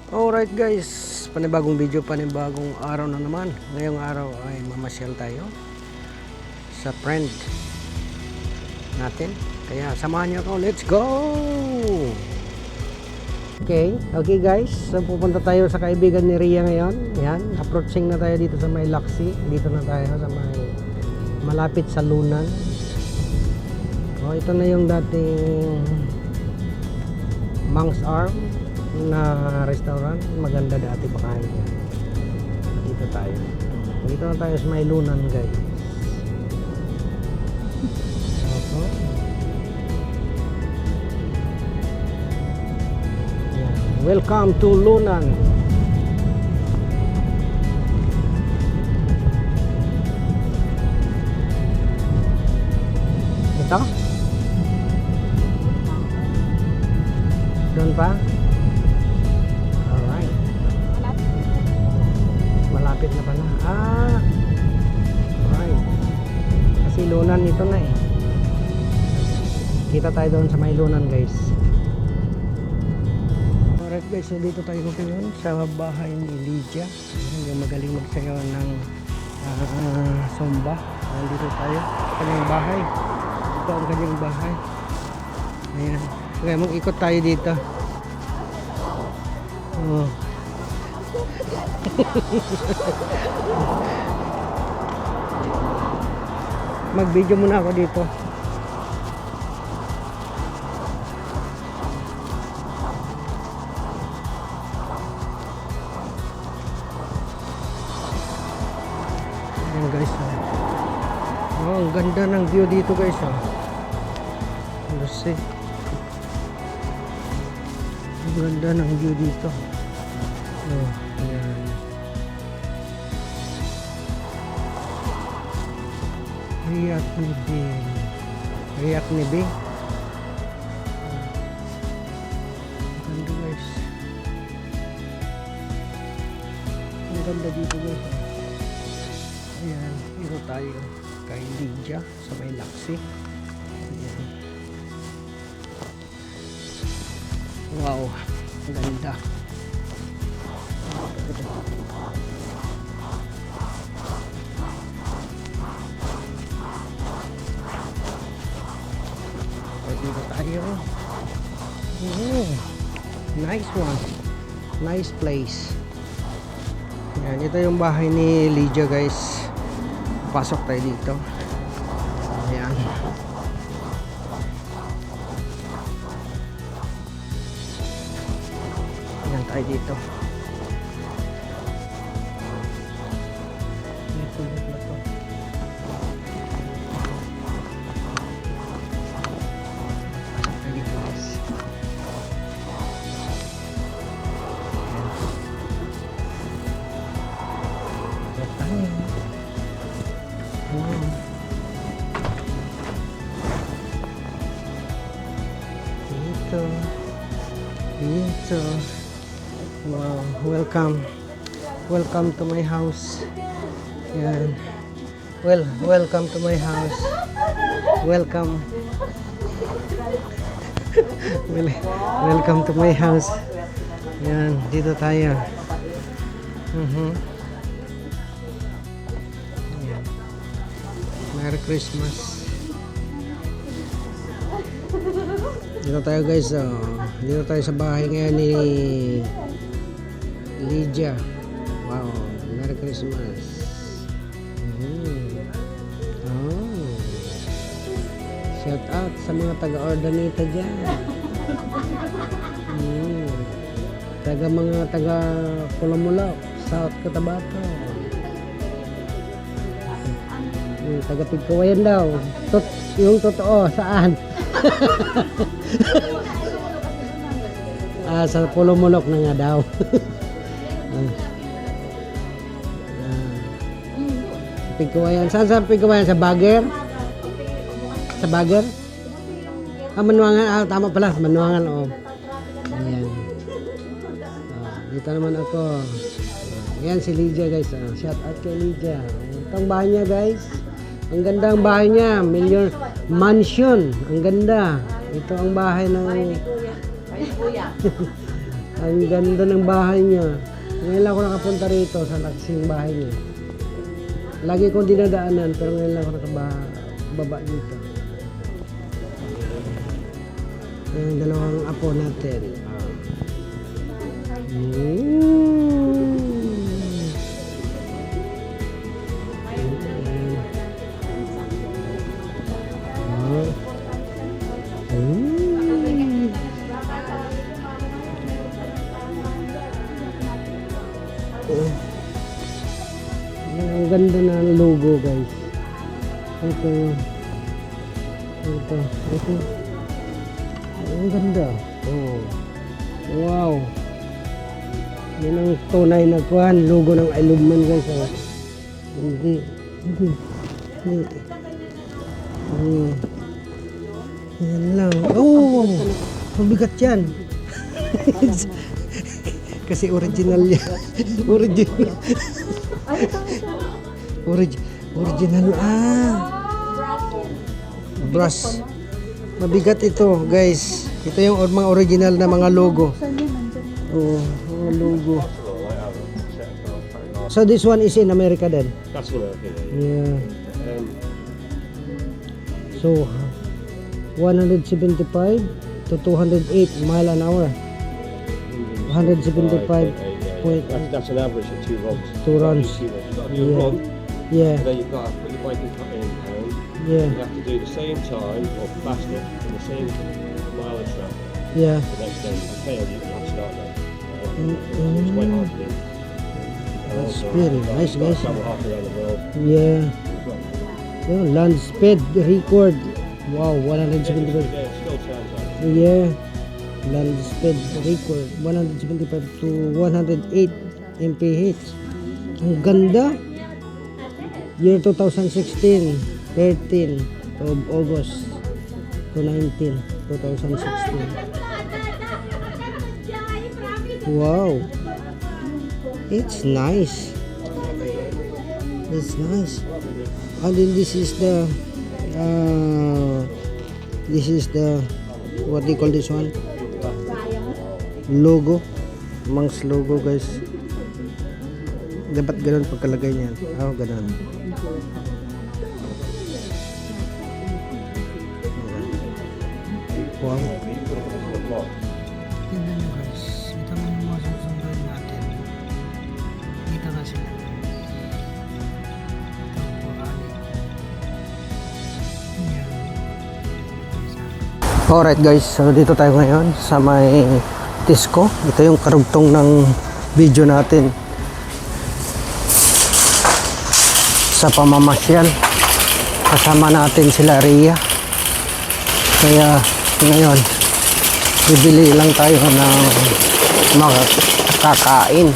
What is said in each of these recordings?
Alright guys, panibagong video, panibagong araw na naman. Ngayong araw ay mamasyal tayo sa friend natin. Kaya samahan niyo ako, let's go! Okay guys, so pupunta tayo sa kaibigan ni Ria ngayon. Yan, approaching na tayo dito sa may Laksi. Dito na tayo sa may malapit sa Lunan. Oh, ito na yung dating Monk's Arm na restaurant. Maganda dati pakain niya. Dito tayo. Dito na tayo sa may Lunan guys. Okay. Yan. Welcome to Lunan. Ito? Doon pa? Alright. Malapit na pala. Alright. Kasi Lunan ito na eh. Kita tayo doon sa may Lunan guys. Alright guys, so dito tayo ngayon sa bahay ni Lydia. Yung magaling magsayaw ng Zumba. Dito tayo sa kanyang bahay. Ito ang kanyang bahay. Ayan. Okay, mag-ikot tayo dito. Oh. Mag-video muna ako dito. Ayan guys. Oh, ang ganda ng view dito guys. Let's see. Ang ganda ng view dito. Oh, ayan. Riyak Nibi. Ang ganda guys. Ang ganda dito guys. Ayan, dito tayo kay Lydia sa may Laksi. Ayan. Wow, ganda. Dito tayo. Nice one. Nice place. Yan, ito yung bahay ni Lydia guys. Pasok tayo dito. Ayan. Ayan tayo dito. Ito na to. Dito. Wow, welcome to my house. Yan. Welcome to my house. Welcome to my house. Yan, dito tayo. Yan. Merry Christmas. Dito tayo guys, dito tayo sa bahay ngayon ni Lydia. Wow, Merry Christmas. Oh. Shout out sa mga taga-order nito dyan. Taga Pulumulok, South Cotabato. Taga Pigkawayan daw. Yung totoo, saan? Sa Pulumulok na nga daw. Pigkawayan. Saan sa Pigkawayan? Sa Bager? Sa Bager? Manuangan. Tama pala. Sa Manuangan. Oh. Ayan. Dito naman ako. Ayan si Lydia guys. Shout out kay Lydia. Ito ang bahay niya guys. Ang ganda ang bahay niya. Mansion. Ang ganda. Ito ang bahay ng Ang ganda ng bahay niya. Ngayon lang ako nakapunta rito sa laksing bahay niya. Lagi kong dinadaanan pero ngayon lang ako nakababa dito. Yung dalawang apo natin. Ang ganda ng logo, guys. Ito. Ang ganda. Oh. Wow. Yan ang tunay na kuhan. Logo ng Illumin, guys. Oh. Hindi. Yan lang. Oh! Mabigat yan. Kasi original yan. Original. Brass. Mabigat ito, guys. Ito yung mga original na mga logo. Oh, mga logo. So this one is in America then? That's America. Yeah. So 175 to 208 mile an hour. 175 point. That's an average of 2 runs. 2 runs. You run, Yeah. and then you've got to put your bike in pound. Yeah. You have to do the same time or faster in the same mileage track. Yeah. The next day, you fail, you have to start now. It's quite hard to do. That's very nice, guys. Travel half around the world. Yeah. Oh, land speed record. Wow, 175. Yeah, still turns out. Yeah. Land speed record 175 to 108 mph. Ang ganda. Year 2016, 13 of August to 19, 2016. Wow. It's nice. It's nice. And then this is the what do you call this one? Logo. Manx logo, guys. Dapat ganun pagkalagay niyan. Oh, ganun. Wow. Tingnan nyo, guys. Ito mo yung mga susundan natin. Dito na sila. Alright, guys. So dito tayo ngayon sa may Tisco. Ito yung karugtong ng video natin sa pamamasyal. Kasama natin sila Rhea. Kaya ngayon bibili lang tayo ng makakain.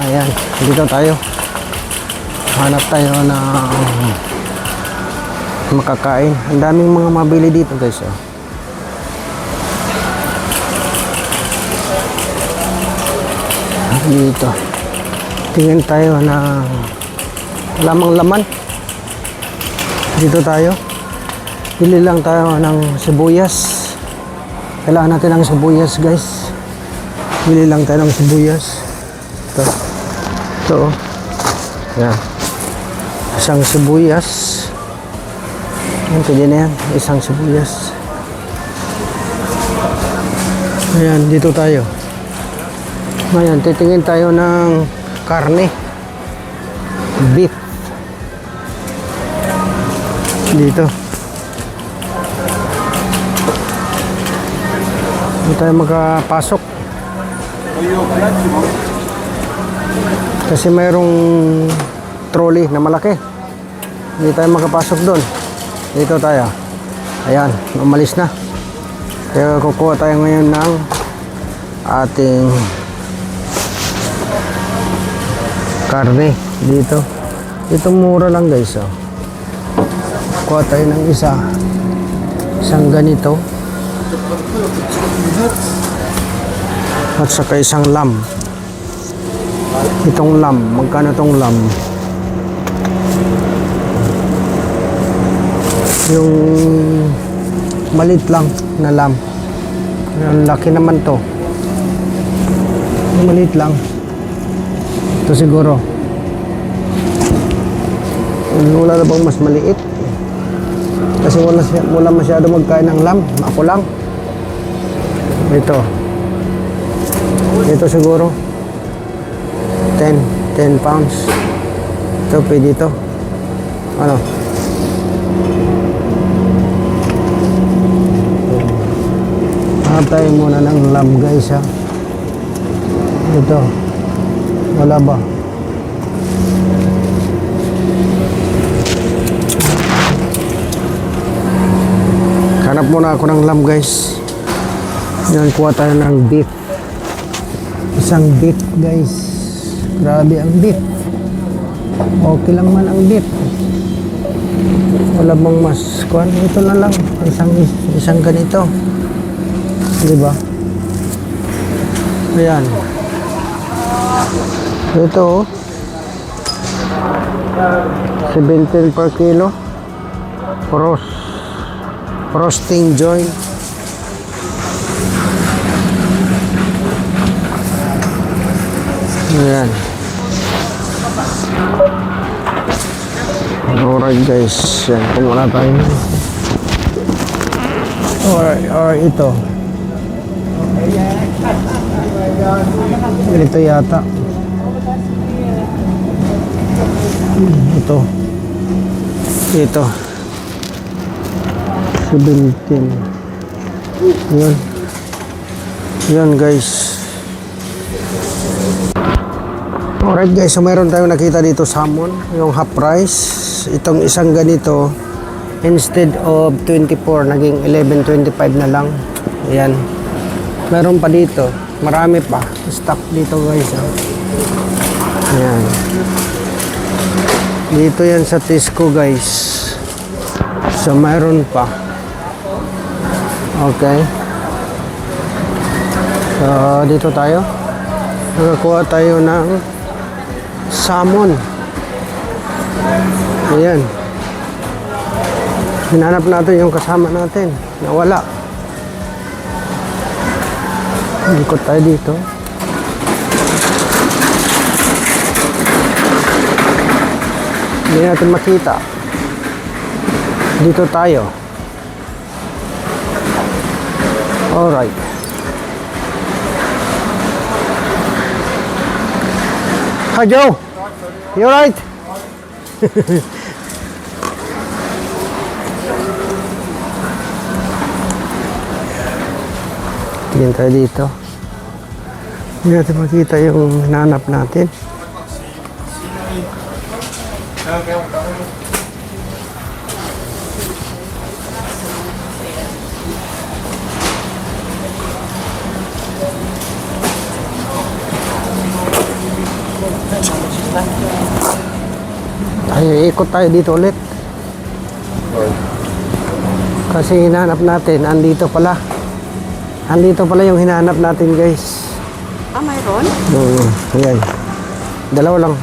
Ayan, dito tayo. Hanap tayo ng makakain. Ang daming mga mabili dito, guys. Oh. Dito tingin tayo na lamang laman. Dito tayo pili lang tayo ng sibuyas. Kailangan natin ng sibuyas, guys. Pili lang tayo ng sibuyas. Ito yan, isang sibuyas. Yan, pwede na yan, isang sibuyas. Ayan, dito tayo. Ngayon, titingin tayo ng karne. Beef. Dito. Hindi tayo makapasok. Kasi mayroong trolley na malaki. Hindi tayo makapasok doon. Dito tayo. Ayan, umalis na. Kaya kukuha tayo ngayon ng ating karne dito. Ito mura lang, guys. Oh. Kuha tayo ng isang ganito at saka isang lamb. Itong lamb, magkano itong lamb? Yung malit lang na lamb. Ang laki naman to. Maliit lang. Ito siguro. Wala na bang mas maliit? Kasi wala masyado magkain ng lamb. Ako lang. Ito siguro. 10 pounds. Ito, pwede ito. Ano? Hanap tayo muna ng lamb guys ha. Ito. Wala ba? Hanap muna ako ng lamb guys. Yan, kuha tayo ng beef. Isang beef guys. Grabe ang beef. Okay lang man ang beef. Wala bang mas kuhan? Ito na lang. Isang ganito. Diba? Ayan. Ito 17 per kilo. Roasting joint. Ayan. Alright guys. Yan. Kumula tayo. Alright ito. Ito yata. Ito 17. Yan guys. Alright guys, so mayroon tayong nakita dito salmon, yung half price. Itong isang ganito, instead of 24, naging 11.25 na lang. Ayan. Meron pa dito, marami pa stock dito guys. Ayan. Dito yan sa Tesco guys. So mayroon pa. Okay. So dito tayo. Nakakuha tayo ng salmon. Ayan. Hinanap natin yung kasama natin. Nawala. Ikot tayo dito. Hindi natin makita. Dito tayo. Alright. Hi Joe. You alright? Tingin tayo dito. Hindi natin makita yung hinanap natin. Ikot tayo dito ulit. Kasi hinahanap natin, andito pala yung hinahanap natin guys. Mayroon? Ayan. Dalawa lang.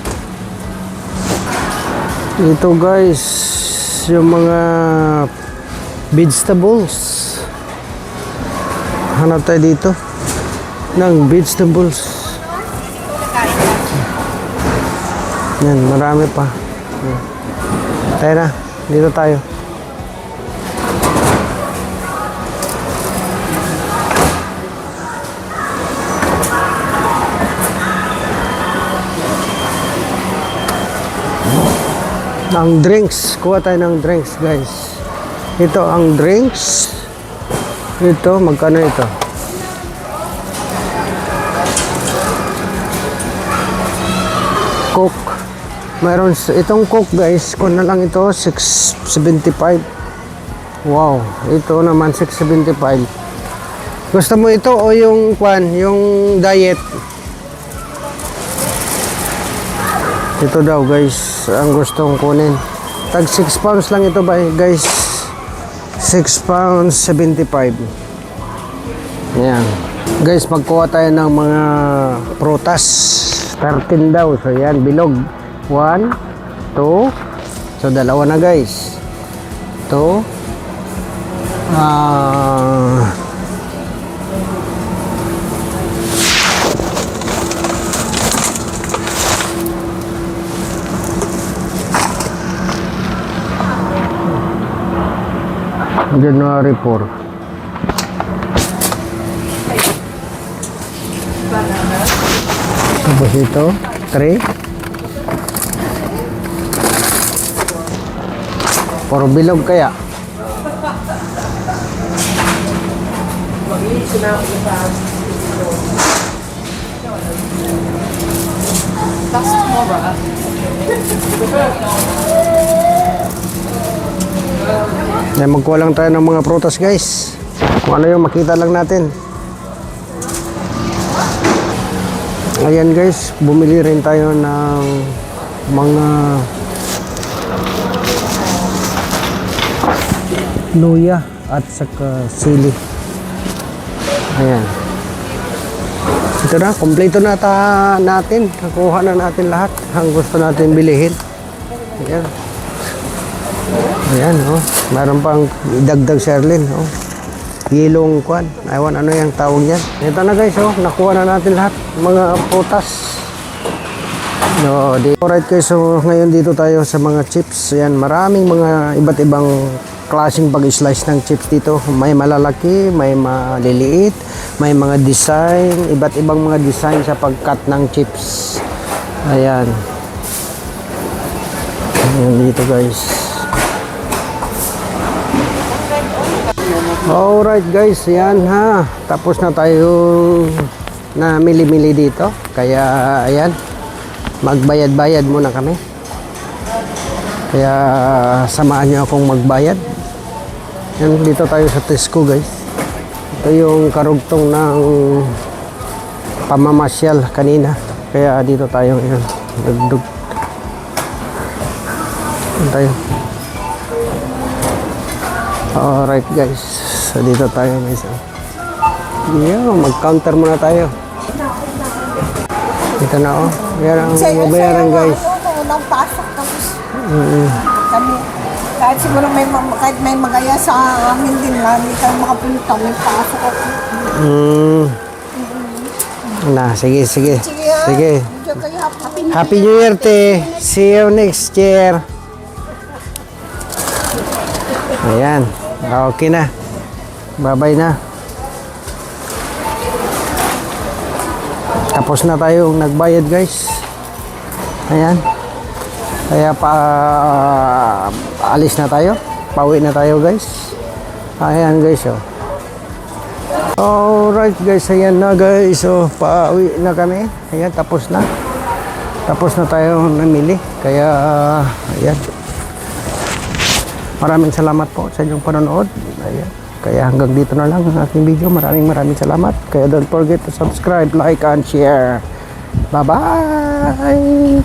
Ito guys, yung mga vegetables. Hanap tayo dito ng vegetables. Yan, marami pa. Tayo na, dito tayo. Ang drinks, kuha tayo ng drinks guys. Ito ang drinks. Ito, magkano ito? Coke. Mayroon itong Coke guys, kung na lang ito 6.75. Wow, ito naman 6.75. Gusto mo ito o yung yung diet? Ito daw guys, ang gustong kunin. Tag 6 pounds lang ito ba guys? 6 pounds 75. Yan. Guys, magkuha tayo ng mga prutas. 13 daw. So yan, bilog. 1, 2. So dalawa na guys. 2. January 4. Tapos ito, 3. Puro bilog kaya. Yan, magkuha lang tayo ng mga prutas guys. Kung ano yung makita lang natin. Ayan guys, bumili rin tayo ng mga luya at saka sili. Ayan. Ito na, kompleto na natin. Nakuha na natin lahat ang gusto natin bilihin. Ayan. Ayan, oh. Mayroon pang dagdag Sherlyn, oh. Yelong kwan. Ewan ano yung tawag yan. Ito na guys, oh. Nakuha na natin lahat. Mga putas. No, alright guys, so ngayon dito tayo sa mga chips. Ayan, maraming mga iba't ibang klaseng pag-slice ng chips dito. May malalaki, may maliliit, may mga design, iba't ibang mga design sa pag-cut ng chips. Ayan. Ayan dito guys. Alright guys, yan ha. Tapos na tayo na mili-mili dito. Kaya ayan, magbayad-bayad muna kami. Kaya samahan niyo akong magbayad. Yan, dito tayo sa Tesco guys. Ito yung karugtong ng pamamasyal kanina. Kaya dito tayo ngayon. Dugdug. Yan tayo. Alright guys. So dito tayo guys. Yeah, mag-counter muna tayo. Dito na oh. Yan ang mabayaran guys. Unang pasok tapos kami, kahit siguro kahit may magaya sa amin din lang, hindi kami makapunta, may pasok ako. Na, sige. Sige. Sige. Medyo kayo Happy New Year, te. See you next year. Ayan. Okay na. Bye-bye na. Tapos na tayong nagbayad, guys. Ayan. Kaya alis na tayo. Pauwi na tayo, guys. Ayan, guys, oh. Alright, guys. Ayan na, guys. So, pauwi na kami. Ayan, tapos na. Tapos na tayo namili. Kaya, ayan. Maraming salamat po sa inyong panonood. Ayan. Kaya hanggang dito na lang ang aking video. Maraming salamat. Kaya don't forget to subscribe, like, and share. Bye-bye!